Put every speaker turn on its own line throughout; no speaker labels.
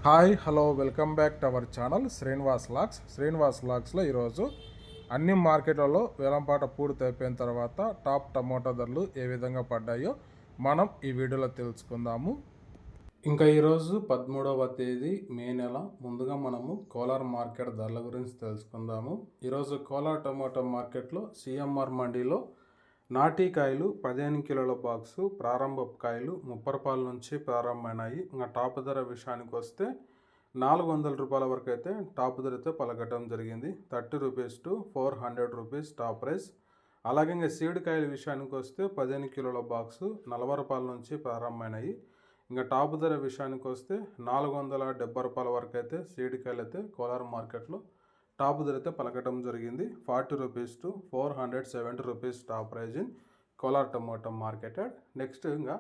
Hi hello welcome back to our channel Srinivas లాక్స్లో ఈరోజు అన్ని మార్కెట్లలో వేలంపాట పూర్తి అయిపోయిన తర్వాత టాప్ టమోటా ధరలు ఏ విధంగా పడ్డాయో మనం ఈ వీడియోలో తెలుసుకుందాము. ఇంకా ఈరోజు 13వ తేదీ మే నెల. ముందుగా మనము కోలార్ మార్కెట్ ధరల గురించి తెలుసుకుందాము. ఈరోజు కోలార్ టమోటా మార్కెట్లో సిఎంఆర్ మండీలో నాటీ కాయలు 15 కిలోల బాక్సు ప్రారంభ కాయలు 30 రూపాయల నుంచి ప్రారంభమైనాయి. ఇంకా టాప్ ధర విషయానికి వస్తే 400 రూపాయల వరకు అయితే టాప్ ధరతో పలకటం జరిగింది. 30 rupees to 400 rupees top price. అలాగే ఇంకా సీడ్ కాయల విషయానికి వస్తే 15 కిలోల బాక్సు 40 రూపాయల నుంచి ప్రారంభమైనాయి. ఇంకా టాప్ ధర విషయానికి వస్తే 470 రూపాయల వరకు అయితే సీడ్ కాయలు అయితే కోలార్ మార్కెట్లో టాప్ ధర అయితే పలకటం జరిగింది. 40 rupees to 470 rupees top price in Kolar tomato marketed. Next ఇంకా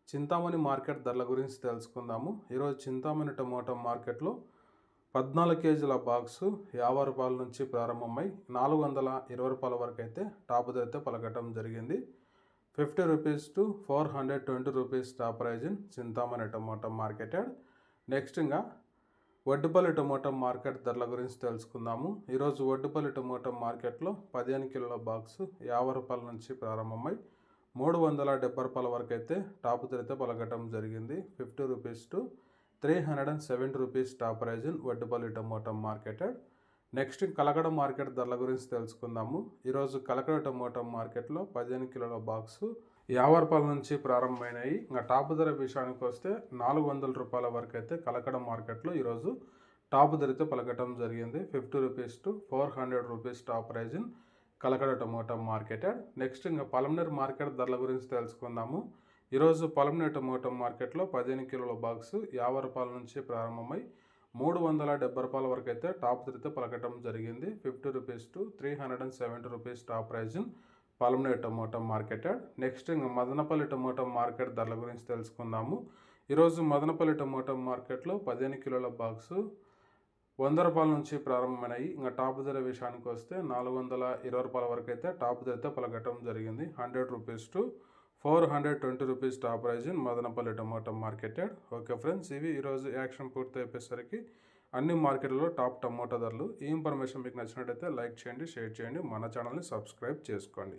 చింతామణి మార్కెట్ ధరల గురించి తెలుసుకుందాము. ఈరోజు చింతామణి టమోటా మార్కెట్లో 14 కేజీల బాక్సు 50 రూపాయల నుంచి ప్రారంభమై 420 రూపాయల వరకు అయితే టాప్ ధర అయితే పలకటం జరిగింది. 50 rupees to 420 rupees top price in Chintamani tomato marketed. Next ఇంకా వడ్డుపల్లి టమోటా మార్కెట్ ధరల గురించి తెలుసుకుందాము. ఈరోజు వడ్డుపల్లి టమోటా మార్కెట్లో 15 కిలోల బాక్సు 50 రూపాయల నుంచి ప్రారంభమై 370 రూపాయల వరకు అయితే టాప్ ధర అయితే పలకటం జరిగింది. 50 rupees to 370 rupees top price in Vaddupalli tomato marketed. Next Kalakada market ధరల గురించి తెలుసుకుందాము. ఈరోజు కలకడ టమోటా మార్కెట్లో 15 కిలోల బాక్సు 50 రూపాయల నుంచి ప్రారంభమైనాయి. ఇంకా టాప్ ధర విషయానికి వస్తే 400 రూపాయల వరకు అయితే కలకడ మార్కెట్లో ఈరోజు టాప్ ధరతో పలకటం జరిగింది. 50 rupees to 400 rupees top price in Kalakada tomato marketed. Next ఇంకా పలమనేరు మార్కెట్ ధరల గురించి తెలుసుకుందాము. ఈరోజు పలమనేరు టమోటా మార్కెట్లో 15 కిలోల బాక్సు 50 రూపాయల నుంచి ప్రారంభమై 370 రూపాయల వరకు అయితే టాప్ ధరతో పలకటం జరిగింది. 50 rupees to 370 rupees top price in Palamaneru tomato marketed. Next ఇంకా మదనపల్లి టమోటా మార్కెట్ ధరల గురించి తెలుసుకుందాము. ఈరోజు మదనపల్లి టమోటా మార్కెట్లో 15 కిలోల బాక్సు 100 రూపాయల నుంచి ప్రారంభమైనాయి. ఇంకా టాప్ ధర విషయానికి వస్తే 420 రూపాయల వరకు అయితే టాప్ ధరతో పలకటం జరిగింది. 100 rupees to 420 rupees top price in Madanapalle tomato marketed. Okay friends, ఇవి ఈరోజు యాక్షన్ పూర్తి అయిపోయేసరికి అన్ని మార్కెట్లలో టాప్ టమోటా ధరలు. ఈ ఇన్ఫర్మేషన్ మీకు నచ్చినట్టయితే లైక్ చేయండి, షేర్ చేయండి, మన ఛానల్ని సబ్స్క్రైబ్ చేసుకోండి.